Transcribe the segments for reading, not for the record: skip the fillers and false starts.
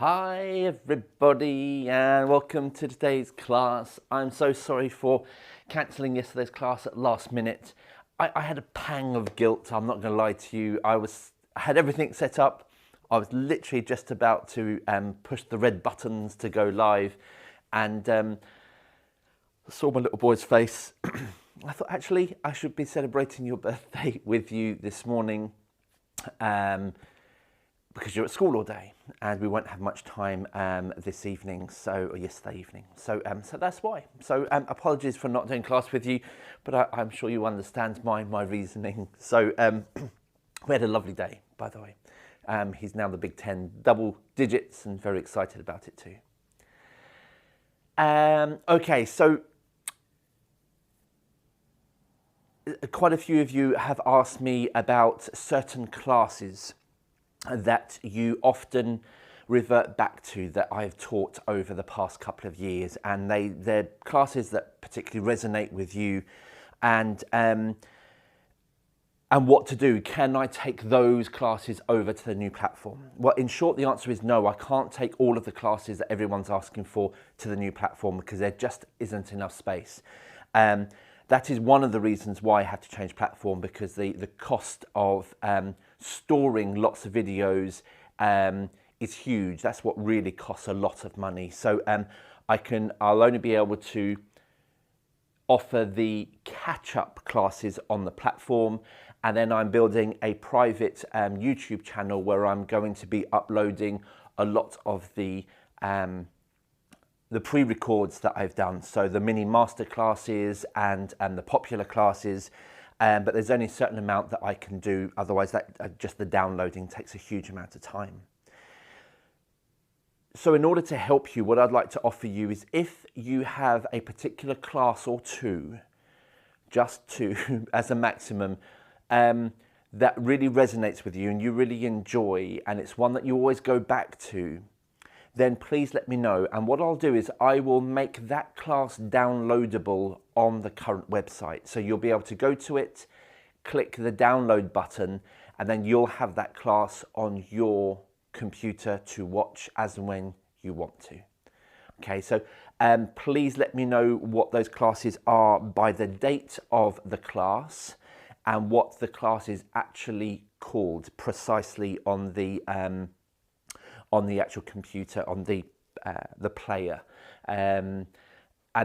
Hi everybody and welcome to today's class. I'm so sorry for cancelling yesterday's class at last minute. I had a pang of guilt, I'm not going to lie to you. I had everything set up. I was literally just about to push the red buttons to go live and saw my little boy's face. I thought actually I should be celebrating your birthday with you this morning. Because you're at school all day and we won't have much time this evening, or yesterday evening. So that's why. So apologies for not doing class with you, but I'm sure you understand my reasoning. So we had a lovely day, by the way. He's now the Big 10 double digits and very excited about it too. Okay, so quite a few of you have asked me about certain classes that you often revert back to that I've taught over the past couple of years, and they're classes that particularly resonate with you, and what to do. Can I take those classes over to the new platform? Well, in short, the answer is no. I can't take all of the classes that everyone's asking for to the new platform because there just isn't enough space. That is one of the reasons why I had to change platform, because the cost of storing lots of videos is huge. That's what really costs a lot of money. So I'll only be able to offer the catch-up classes on the platform, and then I'm building a private YouTube channel where I'm going to be uploading a lot of the pre-records that I've done, so the mini master classes and the popular classes, but there's only a certain amount that I can do, otherwise just the downloading takes a huge amount of time. So in order to help you, what I'd like to offer you is, if you have a particular class or two, just two as a maximum, that really resonates with you and you really enjoy, and it's one that you always go back to, then please let me know. And what I'll do is I will make that class downloadable on the current website. So you'll be able to go to it, click the download button, and then you'll have that class on your computer to watch as and when you want to. Okay, so please let me know what those classes are by the date of the class and what the class is actually called precisely on the actual computer, on the player. And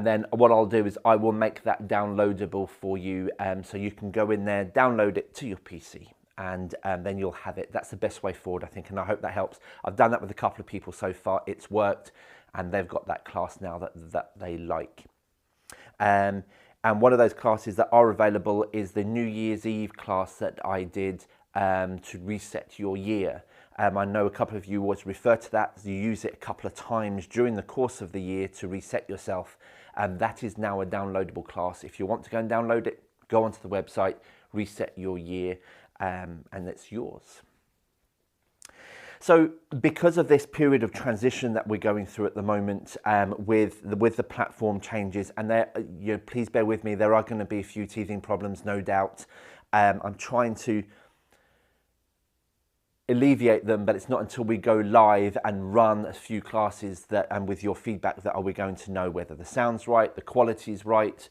then what I'll do is I will make that downloadable for you, so you can go in there, download it to your PC, and then you'll have it. That's the best way forward, I think, and I hope that helps. I've done that with a couple of people so far. It's worked, and they've got that class now that they like. And one of those classes that are available is the New Year's Eve class that I did to reset your year. I know a couple of you always refer to that. You use it a couple of times during the course of the year to reset yourself. And that is now a downloadable class. If you want to go and download it, go onto the website, reset your year, and it's yours. So because of this period of transition that we're going through at the moment, with the platform changes, and please bear with me, there are going to be a few teething problems, no doubt. I'm trying to alleviate them, but it's not until we go live and run a few classes and with your feedback that are we going to know whether the sound's right, the quality's right,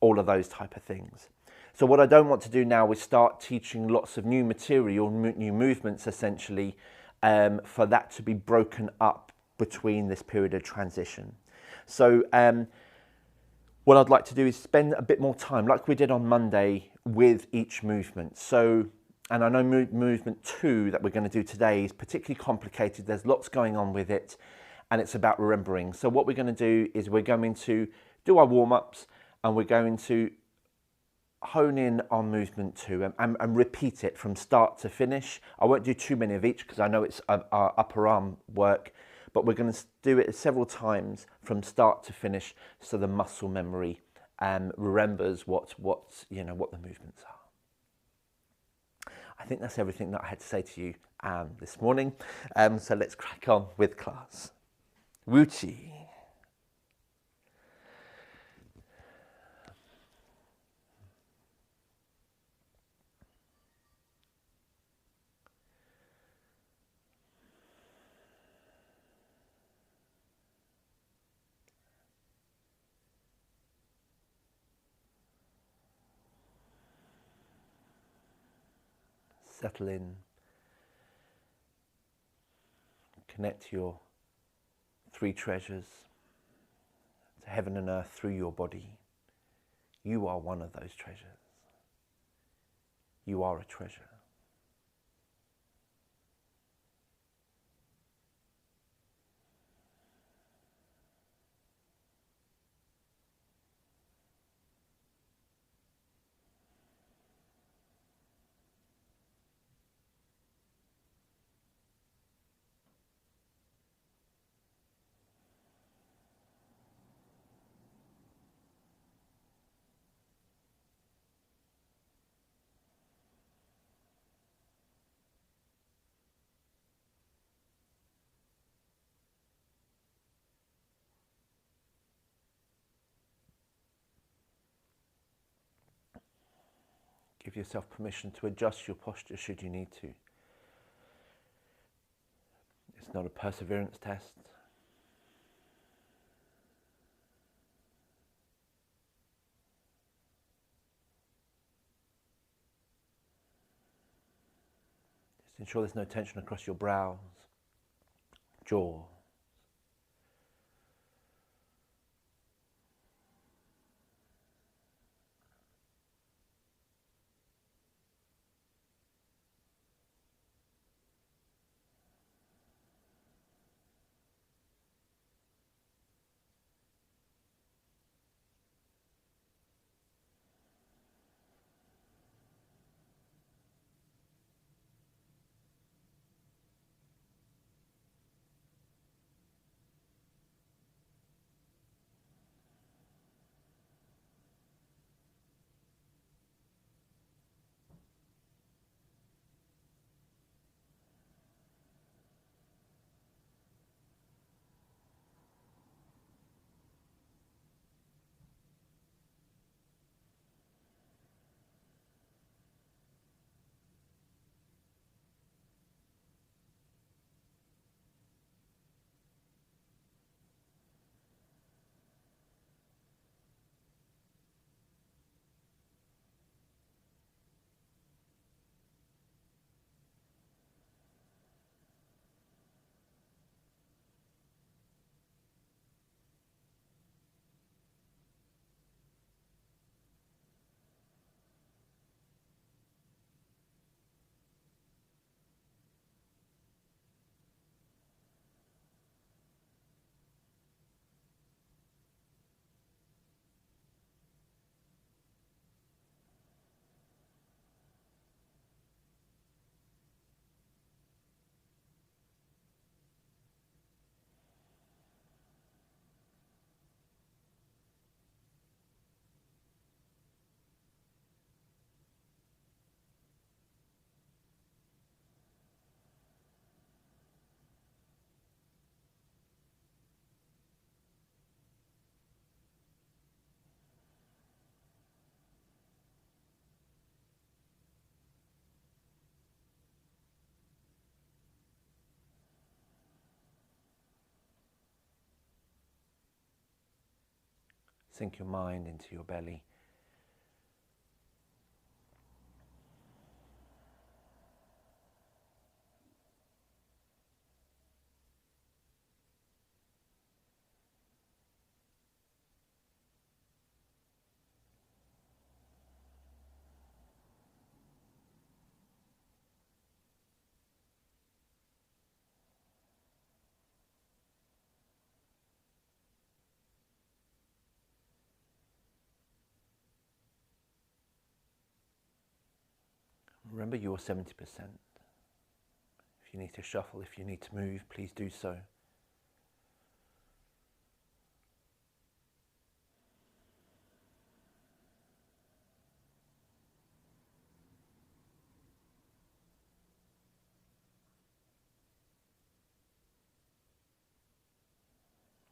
all of those type of things. So what I don't want to do now is start teaching lots of new material, new movements essentially, for that to be broken up between this period of transition. So what I'd like to do is spend a bit more time, like we did on Monday, with each movement. So, and I know movement 2 that we're going to do today is particularly complicated. There's lots going on with it, and it's about remembering. So what we're going to do is we're going to do our warm-ups, and we're going to hone in on movement 2 and repeat it from start to finish. I won't do too many of each because I know it's our upper arm work, but we're going to do it several times from start to finish, so the muscle memory remembers what the movements are. I think that's everything that I had to say to you this morning. So let's crack on with class. Wu Qi. Settle in. Connect to your three treasures, to heaven and earth through your body. You are one of those treasures. You are a treasure. Give yourself permission to adjust your posture should you need to. It's not a perseverance test. Just ensure there's no tension across your brows, jaw. Sink your mind into your belly. Remember you're 70%. If you need to shuffle, if you need to move, please do so.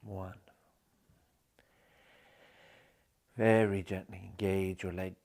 Wonderful. Very gently engage your legs.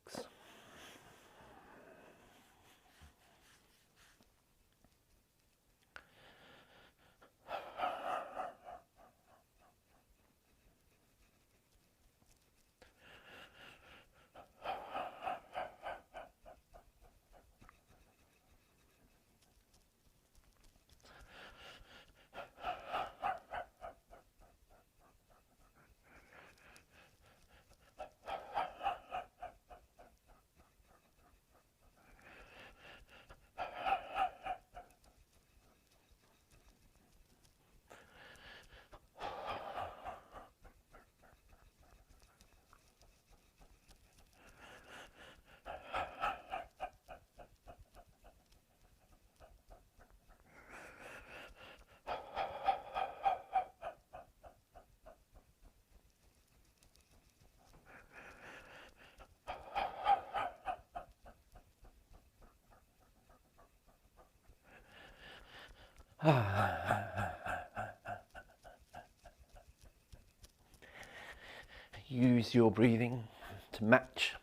Use your breathing to match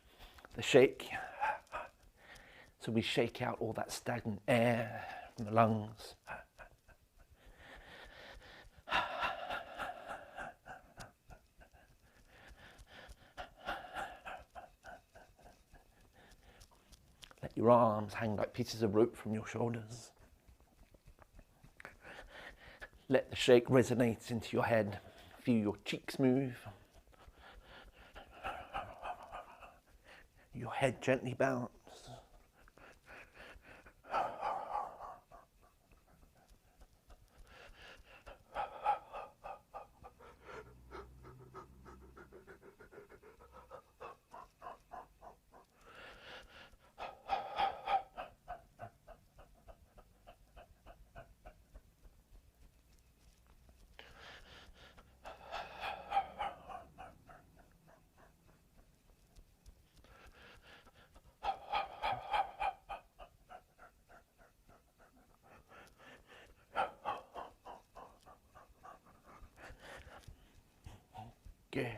the shake. So we shake out all that stagnant air from the lungs. Let your arms hang like pieces of rope from your shoulders. Let the shake resonate into your head. Feel your cheeks move. Your head gently bounce. Good.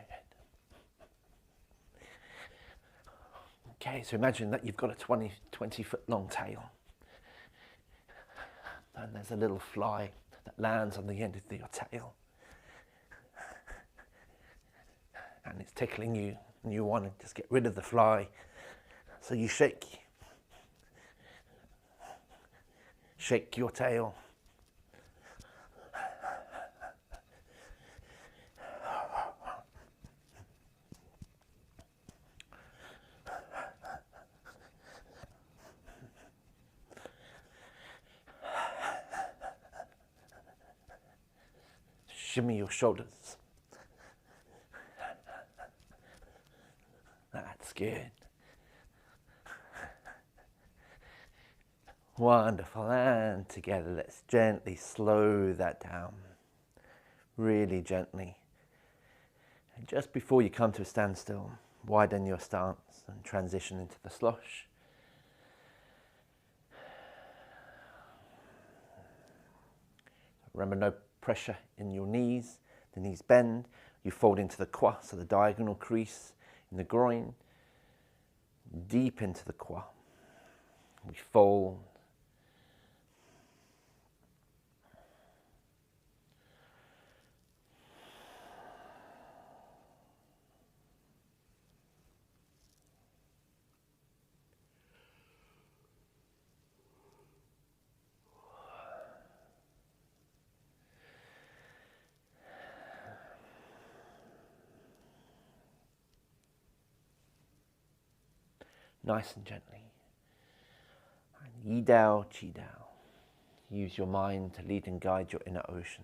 Okay, so imagine that you've got a 20 foot long tail. And there's a little fly that lands on the end of your tail. And it's tickling you, and you want to just get rid of the fly. So you shake your tail. Shimmy your shoulders. That's good. Wonderful. And together, let's gently slow that down. Really gently. And just before you come to a standstill, widen your stance and transition into the slosh. Remember, no pressure in your knees. The knees bend. You fold into the kwa, so the diagonal crease in the groin. Deep into the kwa. We fold. Nice and gently. And Yi Dao, Qi Dao. Use your mind to lead and guide your inner ocean.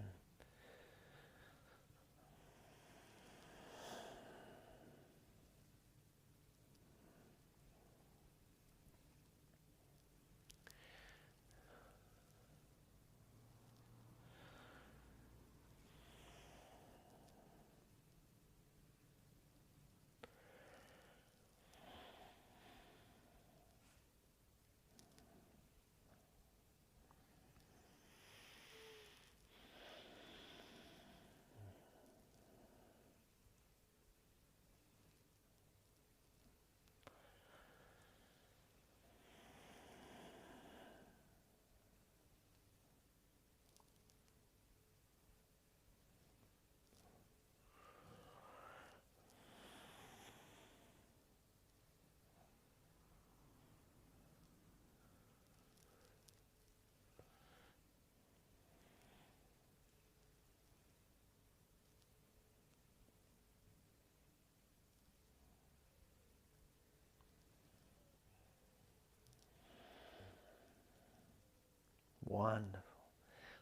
Wonderful.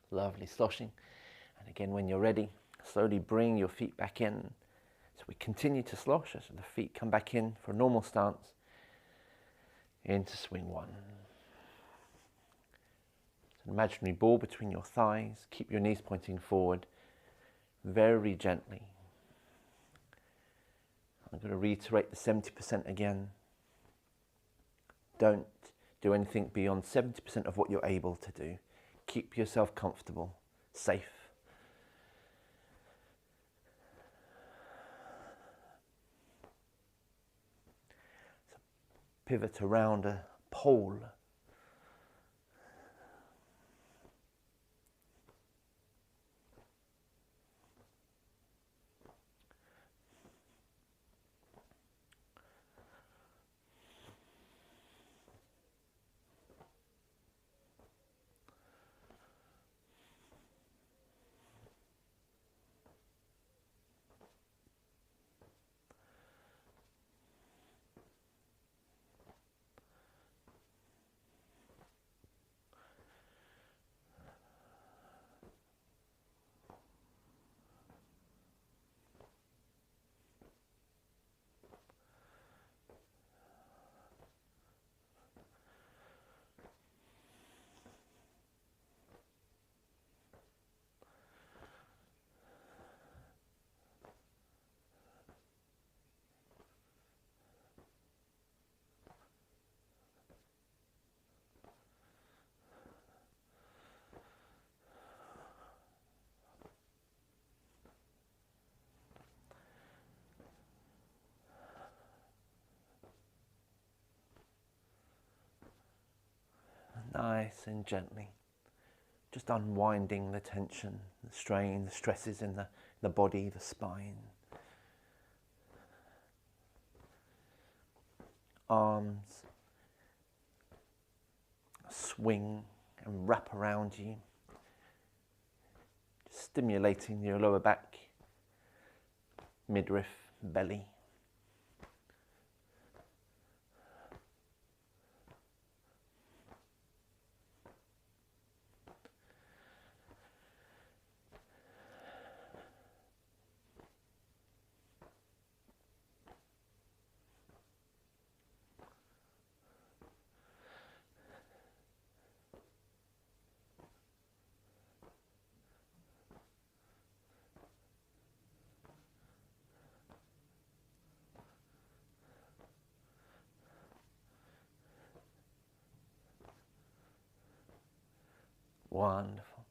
Lovely sloshing. And again, when you're ready, slowly bring your feet back in. So we continue to slosh as the feet come back in for a normal stance. Into swing one. It's an imaginary ball between your thighs. Keep your knees pointing forward very gently. I'm going to reiterate the 70% again. Don't do anything beyond 70% of what you're able to do. Keep yourself comfortable, safe. So pivot around a pole. Nice and gently, just unwinding the tension, the strain, the stresses in the body, the spine. Arms swing and wrap around you, stimulating your lower back, midriff, belly. Wonderful.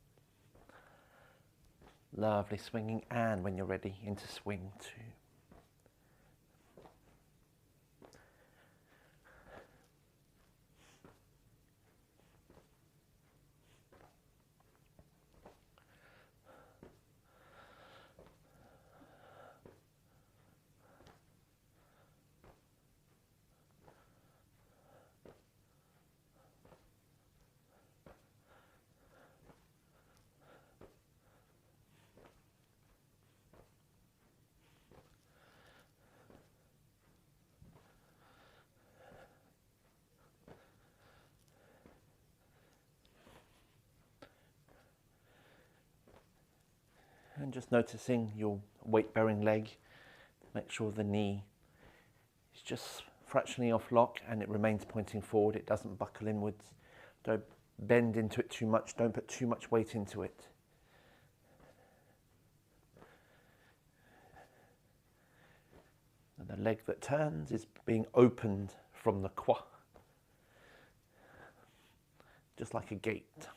Lovely swinging, and when you're ready, into swing 2. And just noticing your weight-bearing leg. Make sure the knee is just fractionally off lock and it remains pointing forward. It doesn't buckle inwards. Don't bend into it too much. Don't put too much weight into it. And the leg that turns is being opened from the kwa, just like a gate.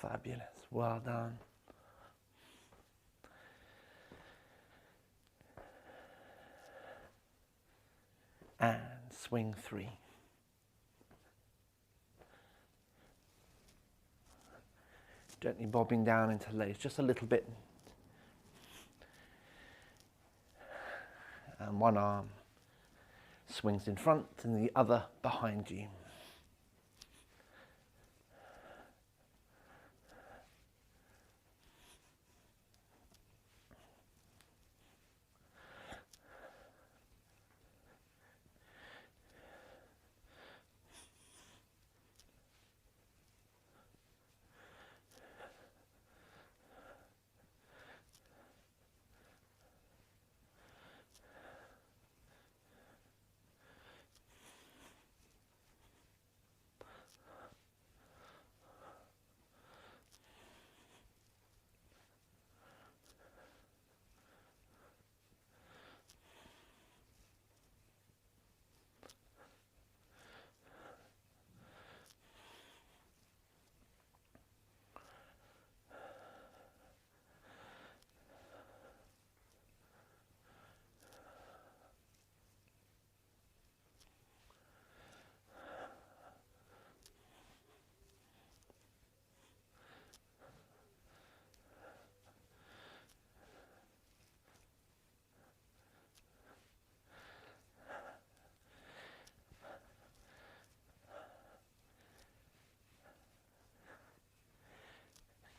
Fabulous, well done. And swing 3. Gently bobbing down into legs, just a little bit. And one arm swings in front and the other behind you.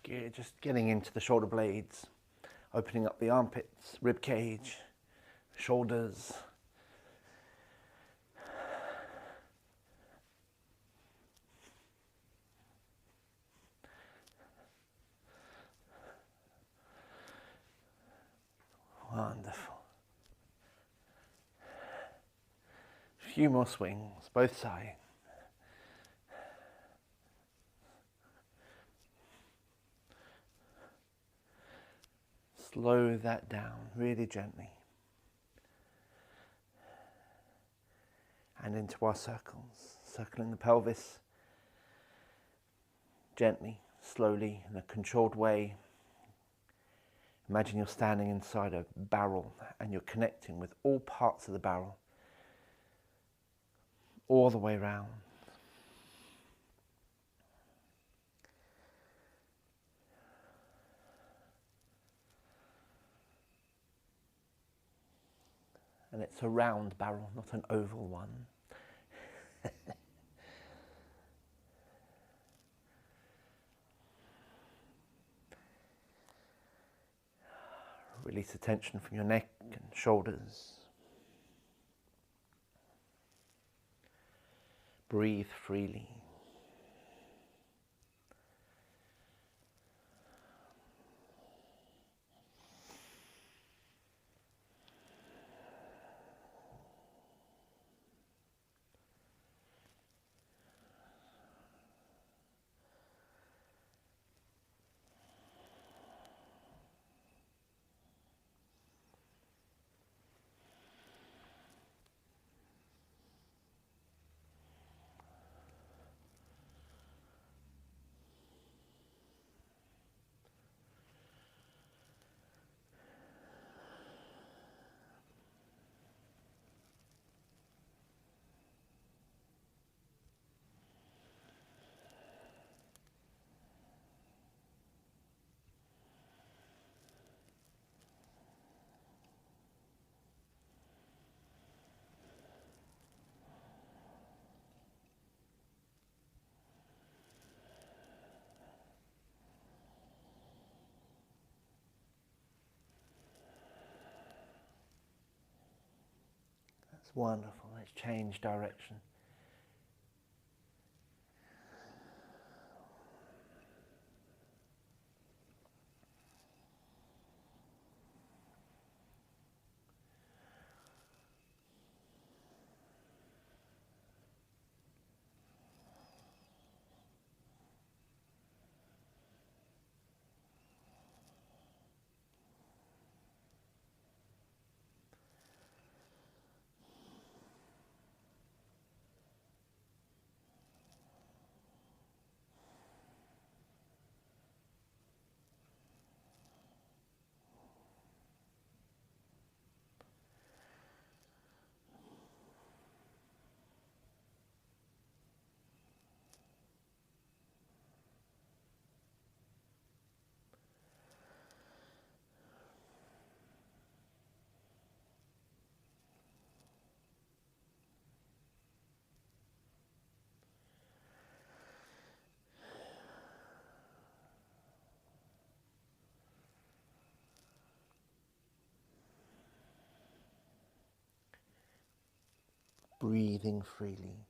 Good, just getting into the shoulder blades, opening up the armpits, rib cage, shoulders. Wonderful. A few more swings, both sides. Slow that down really gently. And into our circles, circling the pelvis gently, slowly, in a controlled way. Imagine you're standing inside a barrel and you're connecting with all parts of the barrel, all the way around. And it's a round barrel, not an oval one. Release the tension from your neck and shoulders. Breathe freely. That's wonderful. Let's change direction. Breathing freely.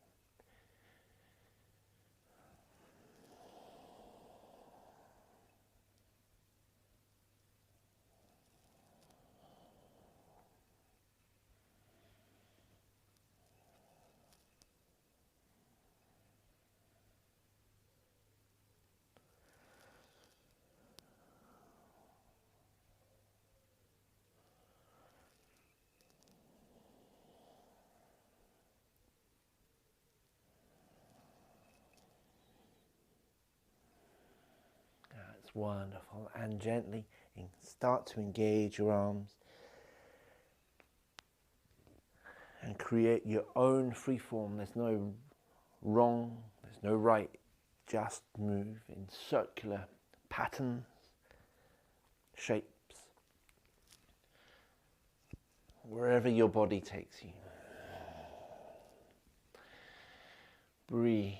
That's wonderful. And gently start to engage your arms and create your own free form. There's no wrong, there's no right. Just move in circular patterns, shapes, wherever your body takes you. Breathe.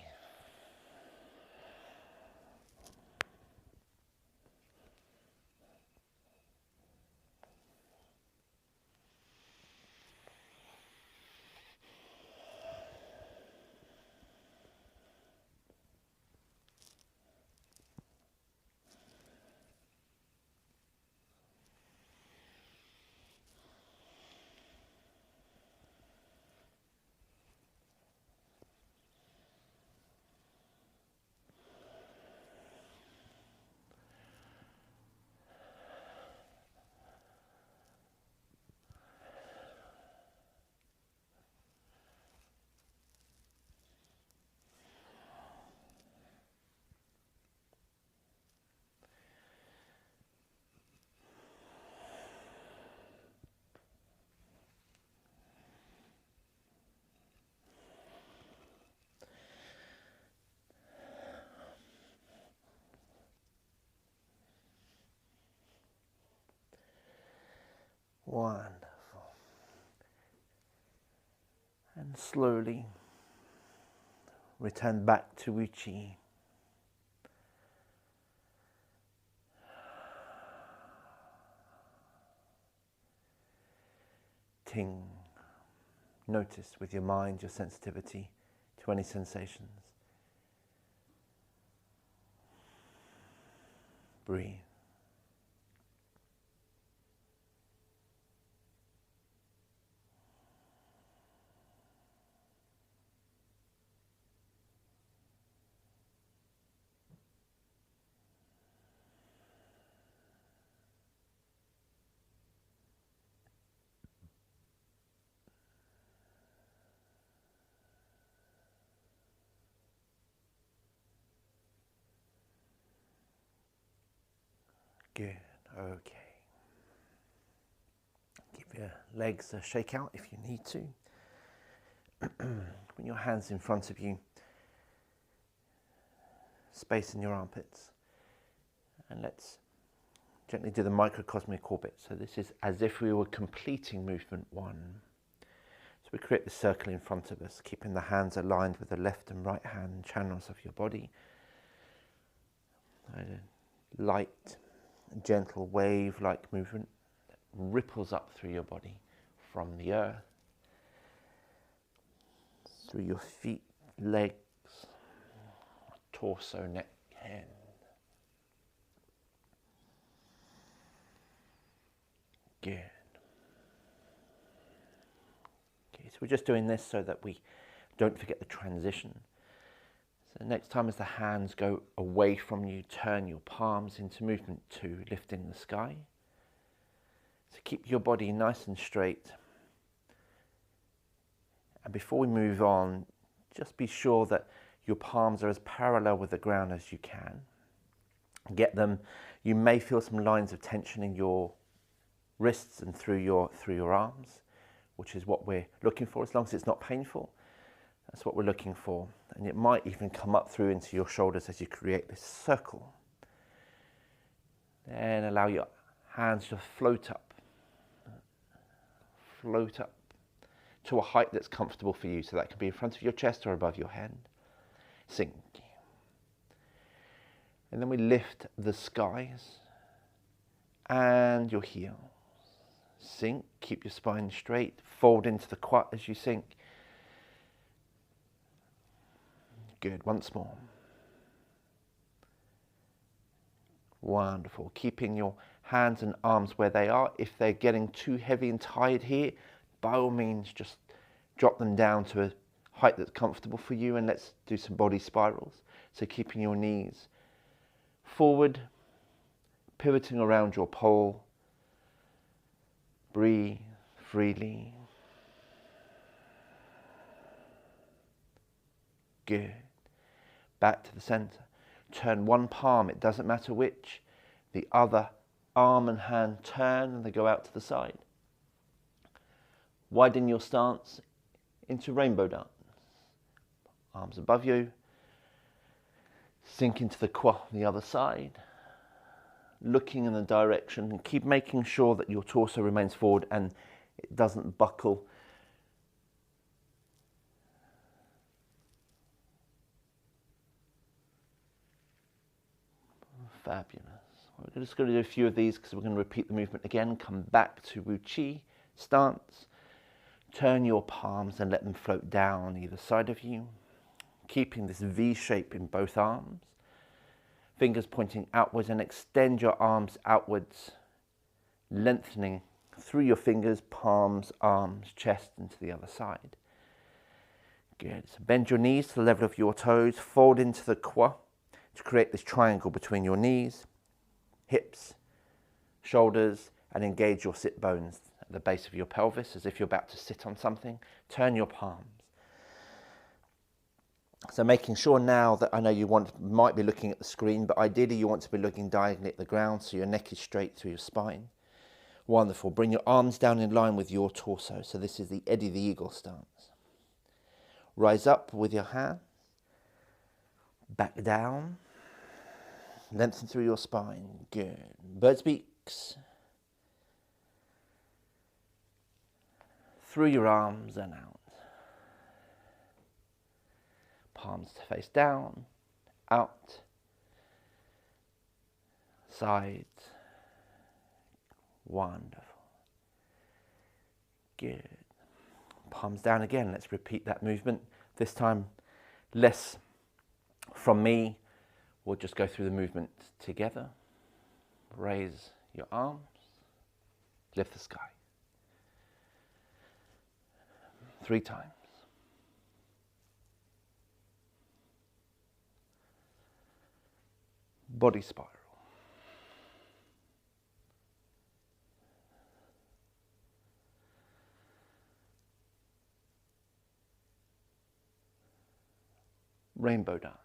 Wonderful. And slowly return back to Uchi. Ting. Notice with your mind your sensitivity to any sensations. Breathe. Good. Okay. Give your legs a shake out if you need to. Put your hands in front of you, space in your armpits, and let's gently do the microcosmic orbit. So this is as if we were completing movement 1. So we create the circle in front of us, keeping the hands aligned with the left and right hand channels of your body. A light, gentle wave-like movement that ripples up through your body from the earth, through your feet, legs, torso, neck, hand. Good. Okay, so we're just doing this so that we don't forget the transition. So next time as the hands go away from you, turn your palms into movement 2, lifting the sky. So keep your body nice and straight. And before we move on, just be sure that your palms are as parallel with the ground as you can. Get them. You may feel some lines of tension in your wrists and through your arms, which is what we're looking for. As long as it's not painful, that's what we're looking for. And it might even come up through into your shoulders as you create this circle. Then allow your hands to float up to a height that's comfortable for you. So that can be in front of your chest or above your head. Sink. And then we lift the skies and your heels. Sink, keep your spine straight, fold into the quad as you sink. Good, once more. Wonderful, keeping your hands and arms where they are. If they're getting too heavy and tired here, by all means just drop them down to a height that's comfortable for you, and let's do some body spirals. So keeping your knees forward, pivoting around your pole. Breathe freely. Good. Back to the center. Turn one palm, it doesn't matter which. The other arm and hand turn and they go out to the side. Widen your stance into rainbow dance. Arms above you. Sink into the quad on the other side. Looking in the direction and keep making sure that your torso remains forward and it doesn't buckle. Fabulous. We're just going to do a few of these because we're going to repeat the movement again. Come back to Wuchi stance. Turn your palms and let them float down either side of you, keeping this V shape in both arms. Fingers pointing outwards, and extend your arms outwards, lengthening through your fingers, palms, arms, chest, and to the other side. Good. So bend your knees to the level of your toes, fold into the quad to create this triangle between your knees, hips, shoulders, and engage your sit bones at the base of your pelvis as if you're about to sit on something. Turn your palms. So making sure now that I know you might be looking at the screen, but ideally you want to be looking diagonally at the ground so your neck is straight through your spine. Wonderful. Bring your arms down in line with your torso. So this is the Eddie the Eagle stance. Rise up with your hands. Back down. Lengthen through your spine. Good. Bird's beaks. through your arms and out. Palms to face down, out, sides. Wonderful. Good. Palms down again. Let's repeat that movement. This time less from me. We'll just go through the movement together. Raise your arms. Lift the sky. 3 times. Body spiral. Rainbow dance.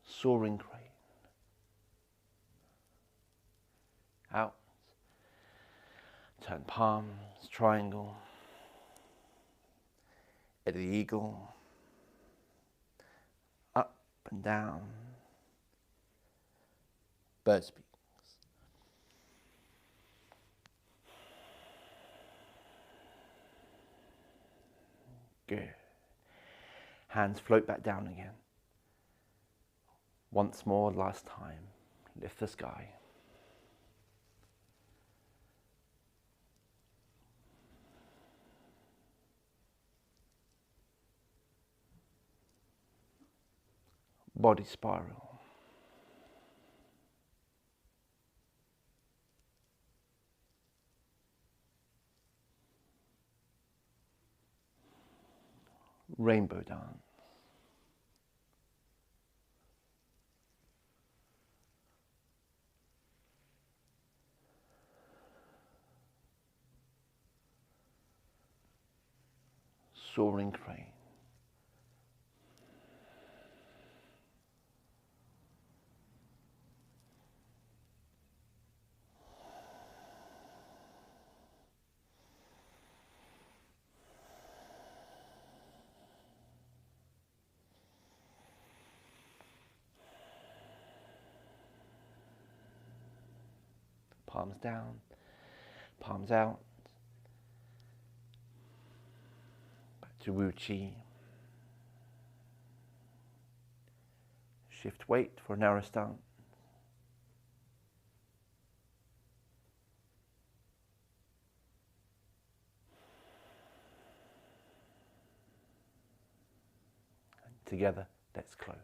Soaring crane. Out. Turn palms, triangle. Head of the eagle. Up and down. Bird's beaks. Good. Hands float back down again. Once more, last time. Lift the sky. Body spiral. Rainbow dance. Soaring crane. Palms down, palms out. Back to Wu Chi. Shift weight for a narrow stance. And together, let's close.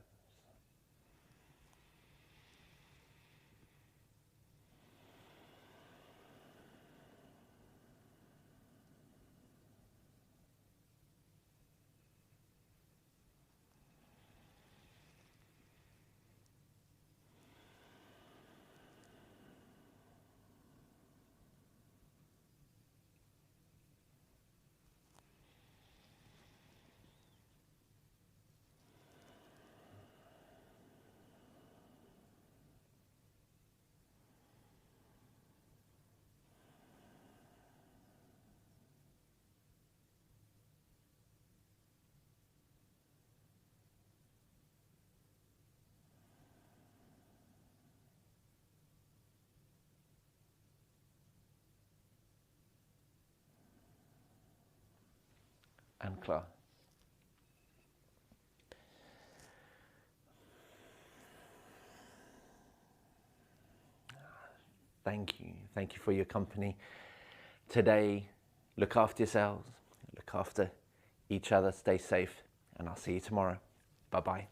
And class. Thank you. Thank you for your company today. Look after yourselves, look after each other, stay safe, and I'll see you tomorrow. Bye-bye.